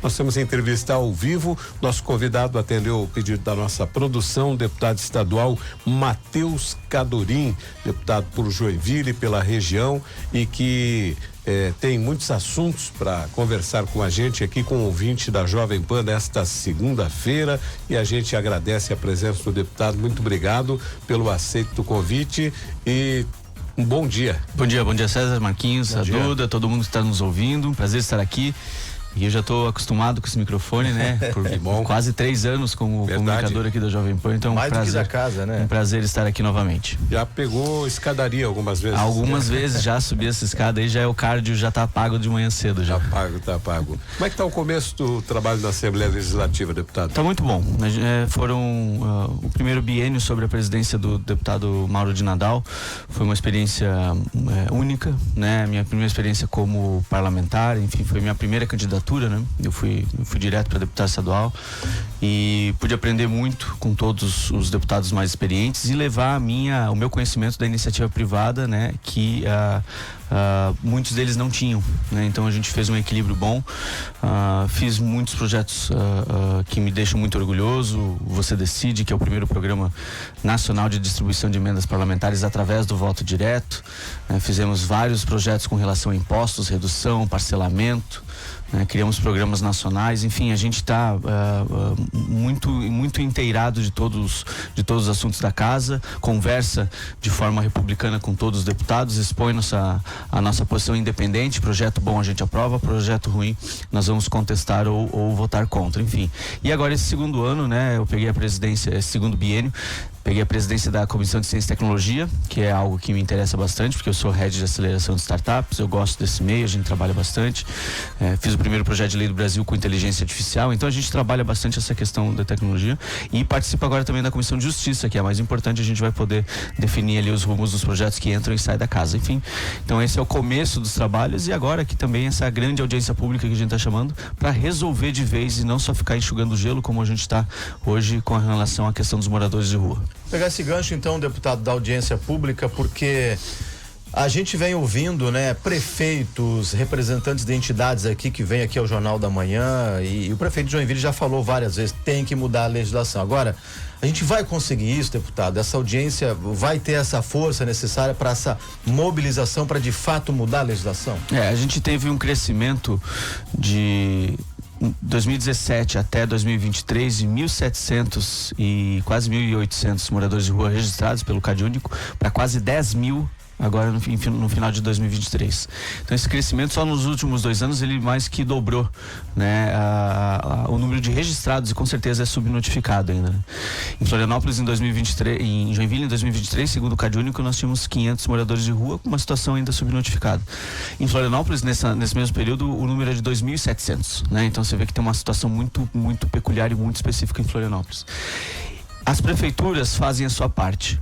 Nós temos entrevista ao vivo. Nosso convidado atendeu o pedido da nossa produção, deputado estadual Matheus Cadorim, deputado por Joinville, pela região, e que tem muitos assuntos para conversar com a gente aqui, com o ouvinte da Jovem Pan nesta segunda-feira, e a gente agradece a presença do deputado. Muito obrigado pelo aceito do convite e um bom dia. Bom dia César, Marquinhos, a Duda, todo mundo que está nos ouvindo. Prazer estar aqui. E eu já estou acostumado com esse microfone, né? Por quase 3 anos como comunicador aqui da Jovem Pan, então mais prazer, do que da casa, né? Um prazer estar aqui novamente. Já pegou escadaria algumas vezes? Algumas vezes já subi essa escada, aí já é o cardio, já tá pago de manhã cedo já. Tá pago. Como é que tá o começo do trabalho da Assembleia Legislativa, deputado? Tá muito bom. Foram o primeiro biênio sobre a presidência do deputado Mauro de Nadal. Foi uma experiência única, né? Minha primeira experiência como parlamentar, enfim, foi minha primeira candidatura. Né? Eu fui direto para deputado estadual e pude aprender muito com todos os deputados mais experientes e levar o meu conhecimento da iniciativa privada, né? Que muitos deles não tinham, né? Então a gente fez um equilíbrio bom. Fiz muitos projetos que me deixam muito orgulhoso. Você Decide, que é o primeiro programa nacional de distribuição de emendas parlamentares através do voto direto. Fizemos vários projetos com relação a impostos, redução, parcelamento. Criamos programas nacionais, enfim, a gente está muito inteirado de todos os assuntos da casa, conversa de forma republicana com todos os deputados, expõe a nossa posição independente. Projeto bom a gente aprova, projeto ruim nós vamos contestar ou votar contra, enfim. E agora esse segundo ano, né, eu peguei a presidência, esse segundo biênio, peguei a presidência da Comissão de Ciência e Tecnologia, que é algo que me interessa bastante, porque eu sou head de aceleração de startups, eu gosto desse meio, a gente trabalha bastante. Fiz o primeiro projeto de lei do Brasil com inteligência artificial, então a gente trabalha bastante essa questão da tecnologia e participo agora também da Comissão de Justiça, que é a mais importante. A gente vai poder definir ali os rumos dos projetos que entram e saem da casa, enfim. Então esse é o começo dos trabalhos, e agora aqui também essa grande audiência pública que a gente está chamando para resolver de vez e não só ficar enxugando gelo como a gente está hoje com relação à questão dos moradores de rua. Pegar esse gancho então, deputado, da audiência pública, porque a gente vem ouvindo, né, prefeitos, representantes de entidades aqui que vêm aqui ao Jornal da Manhã, e o prefeito de Joinville já falou várias vezes, tem que mudar a legislação. Agora, a gente vai conseguir isso, deputado? Essa audiência vai ter essa força necessária para essa mobilização, para de fato mudar a legislação? A gente teve um crescimento de 2017 até 2023 de 1.700 e quase 1.800 moradores de rua registrados pelo CadÚnico para quase 10 mil agora no final de 2023. Então esse crescimento só nos últimos 2 anos ele mais que dobrou, né? O número de registrados, e com certeza é subnotificado ainda, né? Em Florianópolis em 2023, em Joinville em 2023, segundo o CadÚnico, nós tínhamos 500 moradores de rua com uma situação ainda subnotificada. Em Florianópolis, nesse mesmo período, o número é de 2.700, né? Então você vê que tem uma situação muito peculiar e muito específica em Florianópolis. As prefeituras fazem a sua parte.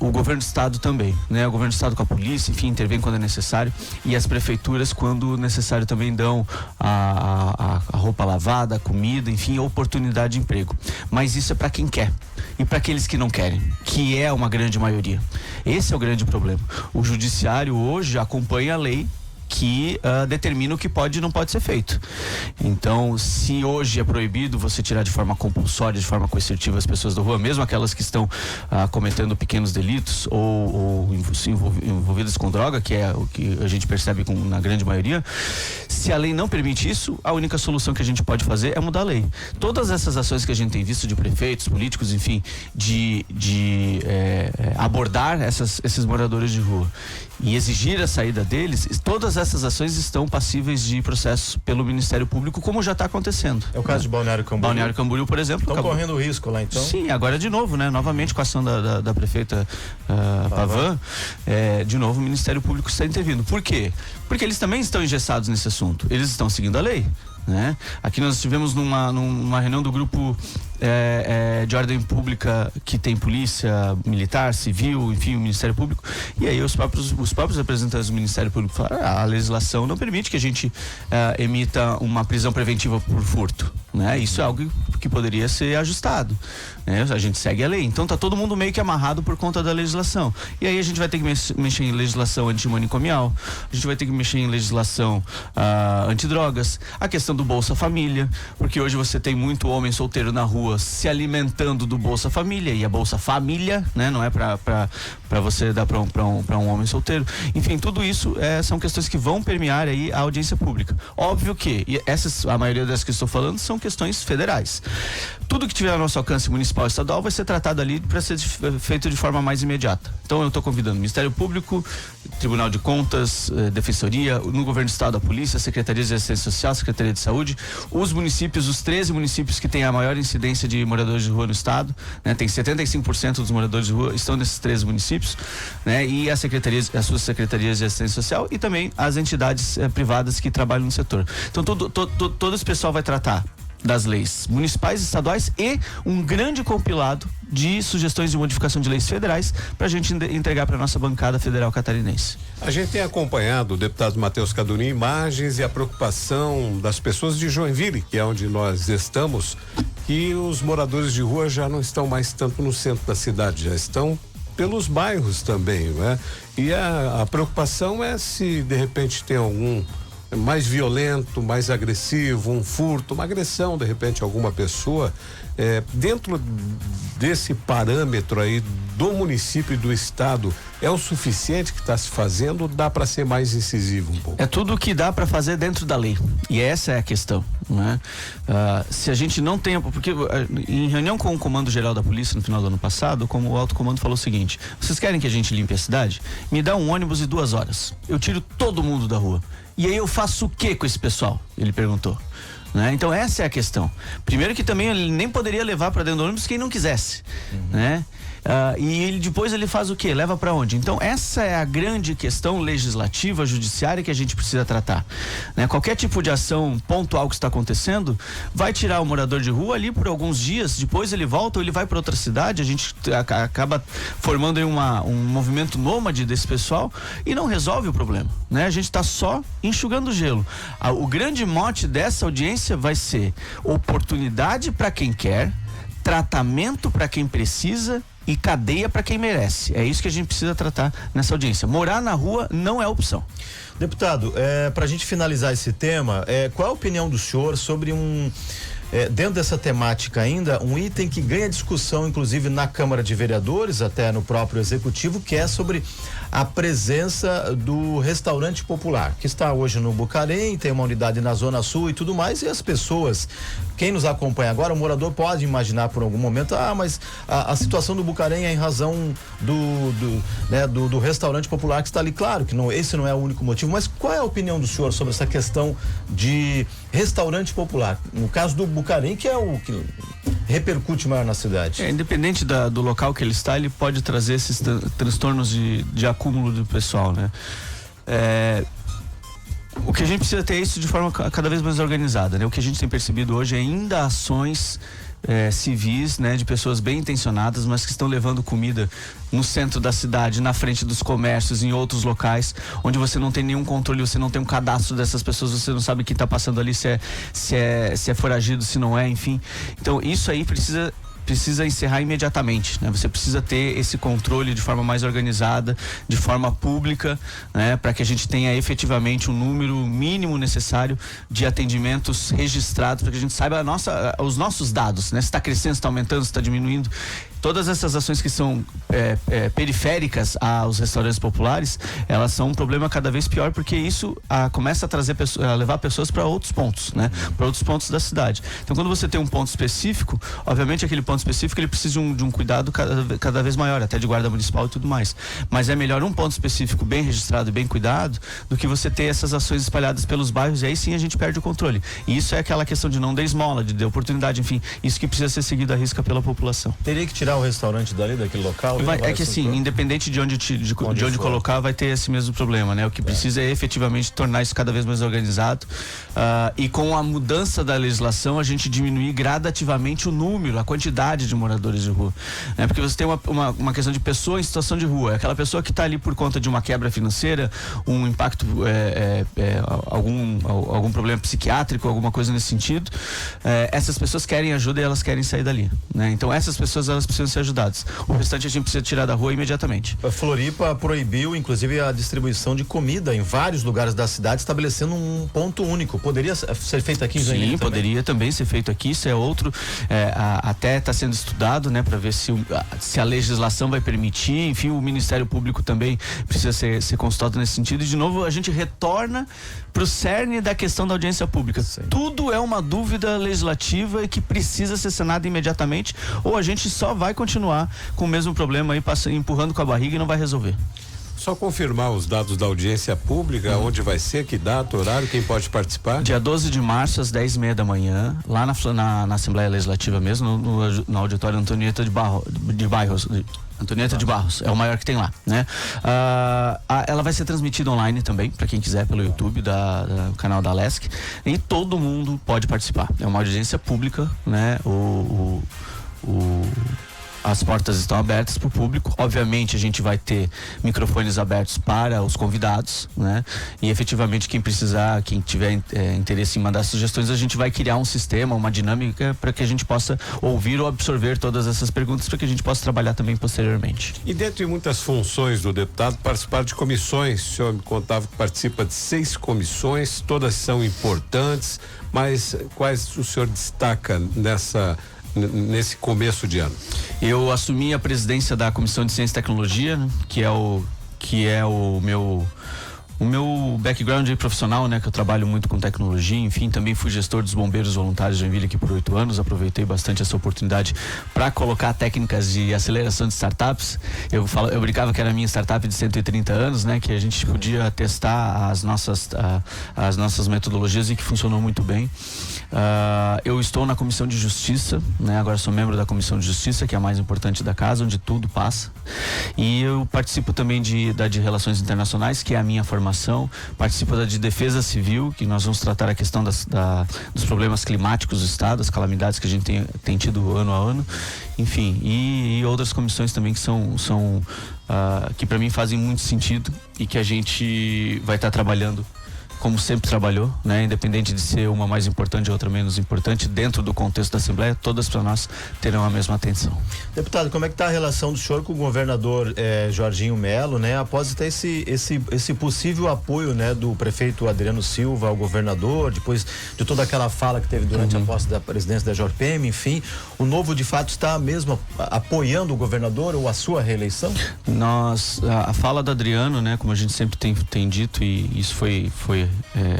O governo do estado também, né? O governo do estado com a polícia, enfim, intervém quando é necessário, e as prefeituras, quando necessário, também dão a roupa lavada, a comida, enfim, a oportunidade de emprego. Mas isso é para quem quer e para aqueles que não querem, que é uma grande maioria. Esse é o grande problema. O judiciário hoje acompanha a lei que determina o que pode e não pode ser feito. Então, se hoje é proibido você tirar de forma compulsória, de forma coercitiva as pessoas da rua, mesmo aquelas que estão cometendo pequenos delitos ou envolvidas com droga, que é o que a gente percebe na grande maioria, se a lei não permite isso, a única solução que a gente pode fazer é mudar a lei. Todas essas ações que a gente tem visto de prefeitos, políticos, enfim, de abordar esses moradores de rua e exigir a saída deles, todas essas ações estão passíveis de processo pelo Ministério Público, como já está acontecendo. É o caso de Balneário Camboriú. Balneário Camboriú, por exemplo. Estão correndo risco lá, então? Sim, agora de novo, né? Novamente com a ação da prefeita Pavan, de novo o Ministério Público está intervindo. Por quê? Porque eles também estão engessados nesse assunto. Eles estão seguindo a lei, né? Aqui nós estivemos numa reunião do grupo de ordem pública que tem polícia militar, civil, enfim, o Ministério Público, e aí os próprios representantes do Ministério Público falaram: a legislação não permite que a gente emita uma prisão preventiva por furto, né? Isso é algo que poderia ser ajustado, né? A gente segue a lei, então tá todo mundo meio que amarrado por conta da legislação. E aí a gente vai ter que mexer em legislação antimanicomial, a gente vai ter que mexer em legislação antidrogas, a questão do Bolsa Família, porque hoje você tem muito homem solteiro na rua se alimentando do Bolsa Família, e a Bolsa Família, né, não é para você dar para um homem solteiro. Enfim, tudo isso são questões que vão permear aí a audiência pública. Óbvio que a maioria das que estou falando são questões federais. Tudo que tiver ao nosso alcance municipal e estadual vai ser tratado ali para ser feito de forma mais imediata. Então eu estou convidando o Ministério Público, Tribunal de Contas, Defensoria, no Governo do Estado, a Polícia, a Secretaria de Assistência Social, a Secretaria de Saúde, os municípios, os 13 municípios que têm a maior incidência de moradores de rua no estado, né? Tem 75% dos moradores de rua estão nesses 13 municípios, né? E as suas secretarias de assistência social e também as entidades privadas que trabalham no setor. Então todo esse pessoal vai tratar das leis municipais, estaduais e um grande compilado de sugestões de modificação de leis federais para a gente entregar para a nossa bancada federal catarinense. A gente tem acompanhado, o deputado Matheus Cadorim, imagens e a preocupação das pessoas de Joinville, que é onde nós estamos, que os moradores de rua já não estão mais tanto no centro da cidade, já estão pelos bairros também, né? E a preocupação é se de repente tem algum mais violento, mais agressivo, um furto, uma agressão, de repente, a alguma pessoa, dentro desse parâmetro aí do município e do estado, é o suficiente que está se fazendo ou dá para ser mais incisivo um pouco? É tudo o que dá para fazer dentro da lei, e essa é a questão, né? Se a gente não tem, porque em reunião com o Comando Geral da Polícia no final do ano passado, como o Alto Comando falou o seguinte: vocês querem que a gente limpe a cidade? Me dá um ônibus e 2 horas, eu tiro todo mundo da rua. E aí eu faço o que com esse pessoal? Ele perguntou. Né? Então essa é a questão. Primeiro que também ele nem poderia levar para dentro do ônibus quem não quisesse, né? E depois ele faz o quê? Leva para onde? Então essa é a grande questão legislativa, judiciária que a gente precisa tratar, né? Qualquer tipo de ação pontual que está acontecendo vai tirar o morador de rua ali por alguns dias, depois ele volta ou ele vai para outra cidade, a gente acaba formando aí um movimento nômade desse pessoal e não resolve o problema, né? A gente está só enxugando o gelo. O grande mote dessa audiência vai ser oportunidade para quem quer, tratamento para quem precisa e cadeia para quem merece. É isso que a gente precisa tratar nessa audiência. Morar na rua não é opção. Deputado, para a gente finalizar esse tema, qual a opinião do senhor sobre dentro dessa temática ainda, um item que ganha discussão, inclusive na Câmara de Vereadores, até no próprio Executivo, que é sobre a presença do restaurante popular, que está hoje no Bucarém, tem uma unidade na Zona Sul e tudo mais, e as pessoas, quem nos acompanha agora, o morador pode imaginar por algum momento, mas a situação do Bucarém é em razão do restaurante popular que está ali. Claro que esse não é o único motivo, mas qual é a opinião do senhor sobre essa questão de restaurante popular? No caso do Bucarém, que é o que repercute maior na cidade. Independente do local que ele está, ele pode trazer esses transtornos de acúmulo do pessoal, né? O que a gente precisa ter é isso de forma cada vez mais organizada, né? O que a gente tem percebido hoje é ainda ações civis, né, de pessoas bem intencionadas, mas que estão levando comida no centro da cidade, na frente dos comércios, em outros locais, onde você não tem nenhum controle, você não tem um cadastro dessas pessoas, você não sabe quem está passando ali, se é foragido, se não é, enfim. Então isso aí precisa encerrar imediatamente, né? Você precisa ter esse controle de forma mais organizada, de forma pública, né? Para que a gente tenha efetivamente um número mínimo necessário de atendimentos registrados, para que a gente saiba os nossos dados, né? Se está crescendo, se está aumentando, se está diminuindo. Todas essas ações que são periféricas aos restaurantes populares, elas são um problema cada vez pior, porque isso começa a levar pessoas para outros pontos, né? Para outros pontos da cidade. Então, quando você tem um ponto específico, obviamente aquele ponto específico ele precisa de um cuidado cada vez maior, até de guarda municipal e tudo mais. Mas é melhor um ponto específico bem registrado e bem cuidado do que você ter essas ações espalhadas pelos bairros, e aí sim a gente perde o controle. E isso é aquela questão de não dar esmola, de dar oportunidade, enfim, isso que precisa ser seguido à risca pela população. Teria que tirar tirar o restaurante daquele local? É que assim, independente de onde colocar, vai ter esse mesmo problema, né? O que precisa é efetivamente tornar isso cada vez mais organizado, e com a mudança da legislação a gente diminuir gradativamente o número, a quantidade de moradores de rua, né? Porque você tem uma questão de pessoa em situação de rua, aquela pessoa que está ali por conta de uma quebra financeira, um impacto, algum problema psiquiátrico, alguma coisa nesse sentido, essas pessoas querem ajuda e elas querem sair dali, né? Então essas pessoas, elas precisam ser ajudadas. O restante a gente precisa tirar da rua imediatamente. A Floripa proibiu inclusive a distribuição de comida em vários lugares da cidade, estabelecendo um ponto único. Poderia ser feito aqui em Joinville? Sim, poderia também ser feito aqui. Isso é outro, até está sendo estudado, né, para ver se a legislação vai permitir. Enfim, o Ministério Público também precisa ser consultado nesse sentido. E de novo a gente retorna para o cerne da questão da audiência pública. Sim. Tudo é uma dúvida legislativa que precisa ser sanada imediatamente, ou a gente só vai continuar com o mesmo problema aí, empurrando com a barriga e não vai resolver. Só confirmar os dados da audiência pública, onde vai ser, que data, horário, quem pode participar? Dia 12 de março, às 10h30 da manhã, lá na Assembleia Legislativa mesmo, no auditório Antonieta de Barros. Antonieta de Barros, é o maior que tem lá, né? Ela vai ser transmitida online também, para quem quiser, pelo YouTube do canal da Alesc, e todo mundo pode participar. É uma audiência pública, né? As portas estão abertas para o público. Obviamente a gente vai ter microfones abertos para os convidados, né? E efetivamente quem tiver interesse em mandar sugestões, a gente vai criar um sistema, uma dinâmica para que a gente possa ouvir ou absorver todas essas perguntas, para que a gente possa trabalhar também posteriormente. E dentre muitas funções do deputado, participar de comissões. O senhor me contava que participa de 6 comissões, todas são importantes, mas quais o senhor destaca nesse começo de ano? Eu assumi a presidência da Comissão de Ciência e Tecnologia, né, que é o meu background aí profissional, né, que eu trabalho muito com tecnologia. Enfim, também fui gestor dos bombeiros voluntários de Joinville aqui por 8 anos, aproveitei bastante essa oportunidade para colocar técnicas de aceleração de startups. Eu brincava que era a minha startup de 130 anos, né, que a gente podia testar as nossas metodologias e que funcionou muito bem. Eu estou na Comissão de Justiça, né, agora sou membro da Comissão de Justiça, que é a mais importante da casa, onde tudo passa. E eu participo também da de Relações Internacionais, que é a minha formação. Participo da de Defesa Civil, que nós vamos tratar a questão dos problemas climáticos do Estado, as calamidades que a gente tem tido ano a ano, enfim, e outras comissões também que que para mim fazem muito sentido e que a gente vai estar trabalhando como sempre trabalhou, né? Independente de ser uma mais importante e outra menos importante, dentro do contexto da Assembleia, todas para nós terão a mesma atenção. Deputado, como é que está a relação do senhor com o governador Jorginho Melo, né? Após até esse possível apoio, né, do prefeito Adriano Silva ao governador, depois de toda aquela fala que teve durante a posse da presidência da JPM, enfim, o Novo de fato está mesmo apoiando o governador ou a sua reeleição? A fala do Adriano, né, como a gente sempre tem dito, e isso foi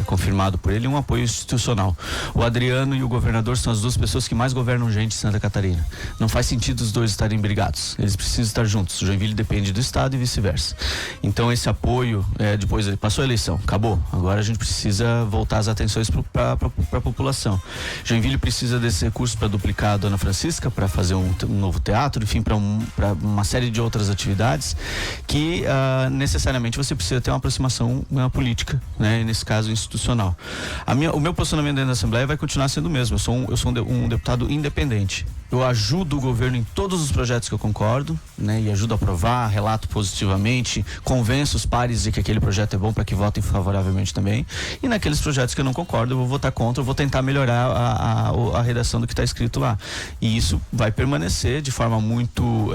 confirmado por ele, um apoio institucional. O Adriano e o governador são as duas pessoas que mais governam gente em Santa Catarina. Não faz sentido os dois estarem brigados, eles precisam estar juntos. O Joinville depende do Estado e vice-versa. Então esse apoio, depois ele passou a eleição, acabou. Agora a gente precisa voltar as atenções para a população. Joinville precisa desse recurso para duplicar a Dona Francisca, para fazer um novo teatro, enfim, para uma série de outras atividades que necessariamente você precisa ter uma aproximação política, né? Nesse caso institucional. O meu posicionamento dentro da Assembleia vai continuar sendo o mesmo. Eu sou um deputado independente. Eu ajudo o governo em todos os projetos que eu concordo, né? E ajudo a aprovar, relato positivamente, convenço os pares de que aquele projeto é bom para que votem favoravelmente também. E naqueles projetos que eu não concordo, eu vou votar contra, eu vou tentar melhorar a redação do que está escrito lá. E isso vai permanecer de forma muito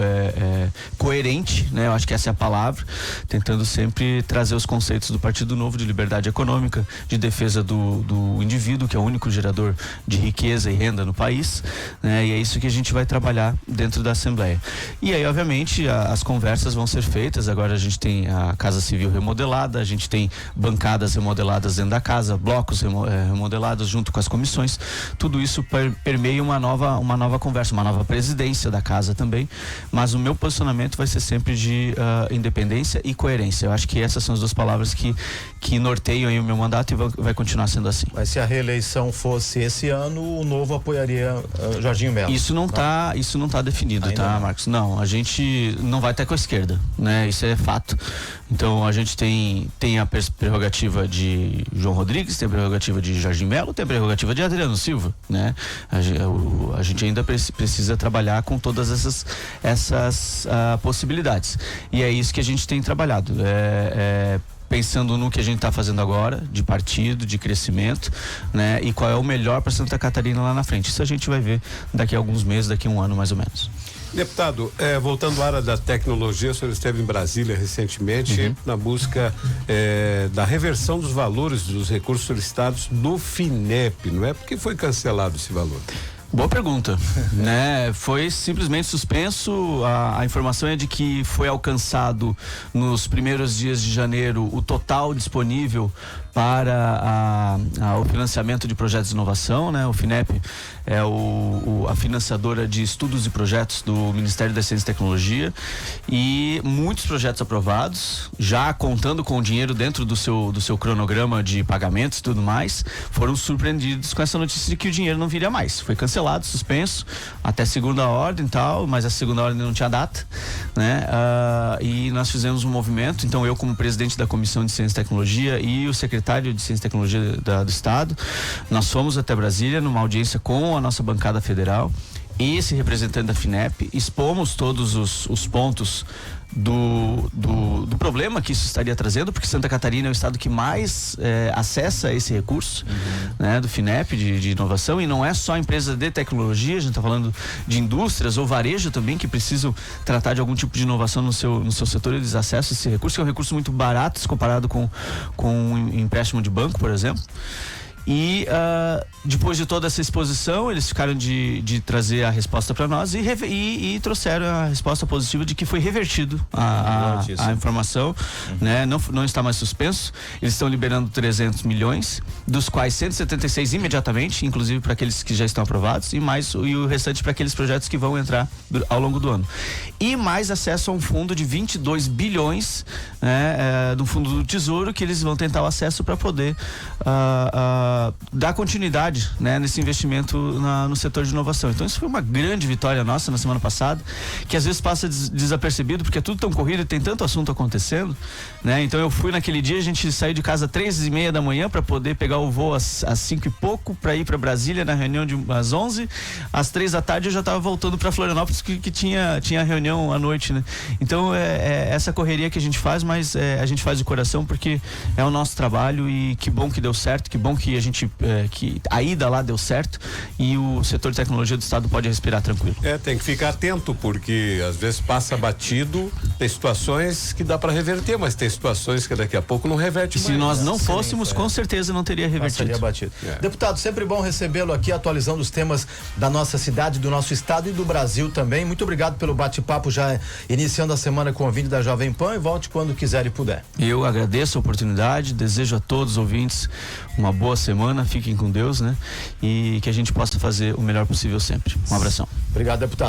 coerente, né? Eu acho que essa é a palavra, tentando sempre trazer os conceitos do Partido Novo de liberdade econômica, de defesa do indivíduo, que é o único gerador de riqueza e renda no país, né? E é isso que a gente vai trabalhar dentro da Assembleia. E aí, obviamente, as conversas vão ser feitas. Agora a gente tem a Casa Civil remodelada, a gente tem bancadas remodeladas dentro da casa, blocos remodelados junto com as comissões. Tudo isso permeia uma nova conversa, uma nova presidência da casa também. Mas o meu posicionamento vai ser sempre de independência e coerência. Eu acho que essas são as duas palavras que norteiam aí o meu mandato e vai continuar sendo assim. Mas se a reeleição fosse esse ano, o Novo apoiaria Jorginho Melo? Isso não tá definido, Ainda tá, não. Marcos? Não, a gente não vai até com a esquerda, né? Isso é fato. Então a gente tem a prerrogativa de João Rodrigues, tem a prerrogativa de Jorge Melo, tem a prerrogativa de Adriano Silva, né? A gente ainda precisa trabalhar com todas essas possibilidades. E é isso que a gente tem trabalhado. Pensando no que a gente está fazendo agora, de partido, de crescimento, né? E qual é o melhor para Santa Catarina lá na frente. Isso a gente vai ver daqui a alguns meses, daqui a um ano mais ou menos. Deputado, voltando à área da tecnologia, o senhor esteve em Brasília recentemente na busca da reversão dos valores dos recursos solicitados no FINEP, não é? Por que foi cancelado esse valor? Boa pergunta, né? Foi simplesmente suspenso. A informação é de que foi alcançado nos primeiros dias de janeiro o total disponível para o financiamento de projetos de inovação, né? O FINEP é a financiadora de estudos e projetos do Ministério da Ciência e Tecnologia, e muitos projetos aprovados, já contando com o dinheiro dentro do seu cronograma de pagamentos e tudo mais, foram surpreendidos com essa notícia de que o dinheiro não viria mais. Foi cancelado, suspenso, até segunda ordem e tal, mas a segunda ordem não tinha data, né? E nós fizemos um movimento, então eu como presidente da Comissão de Ciência e Tecnologia e o secretário de Ciência e Tecnologia do Estado, nós fomos até Brasília numa audiência com a nossa bancada federal e esse representante da FINEP, expomos todos os pontos do problema que isso estaria trazendo, porque Santa Catarina é o estado que mais acessa esse recurso, né, do FINEP de inovação, e não é só empresa de tecnologia, a gente está falando de indústrias ou varejo também que precisam tratar de algum tipo de inovação no seu setor. Eles acessam esse recurso, que é um recurso muito barato se comparado com um empréstimo de banco, por exemplo. E depois de toda essa exposição, eles ficaram de trazer a resposta para nós e trouxeram a resposta positiva de que foi revertido a informação, né? Não está mais suspenso. Eles estão liberando 300 milhões, dos quais 176 imediatamente, inclusive para aqueles que já estão aprovados, e o restante para aqueles projetos que vão entrar ao longo do ano. E mais acesso a um fundo de 22 bilhões, né, do fundo do Tesouro, que eles vão tentar o acesso para poder dar continuidade, né, nesse investimento no setor de inovação. Então isso foi uma grande vitória nossa na semana passada, que às vezes passa desapercebido porque é tudo tão corrido e tem tanto assunto acontecendo, né? Então eu fui naquele dia, a gente saiu de casa às 3:30 da manhã para poder pegar o voo às 5 e pouco para ir para Brasília na reunião às 11. Às 3 da tarde eu já estava voltando para Florianópolis que tinha reunião à noite, né? Então essa correria que a gente faz, mas a gente faz de coração porque é o nosso trabalho, e que bom que deu certo, que bom que que a ida lá deu certo e o setor de tecnologia do estado pode respirar tranquilo. Tem que ficar atento, porque às vezes passa batido, tem situações que dá para reverter, mas tem situações que daqui a pouco não reverte mais. Se nós não fôssemos, com certeza não teria revertido. Seria batido. Deputado, sempre bom recebê-lo aqui, atualizando os temas da nossa cidade, do nosso estado e do Brasil também. Muito obrigado pelo bate-papo, já iniciando a semana com o vídeo da Jovem Pan, e volte quando quiser e puder. Eu agradeço a oportunidade, desejo a todos os ouvintes uma boa semana, fiquem com Deus, né? E que a gente possa fazer o melhor possível sempre. Um abração. Obrigado, deputado.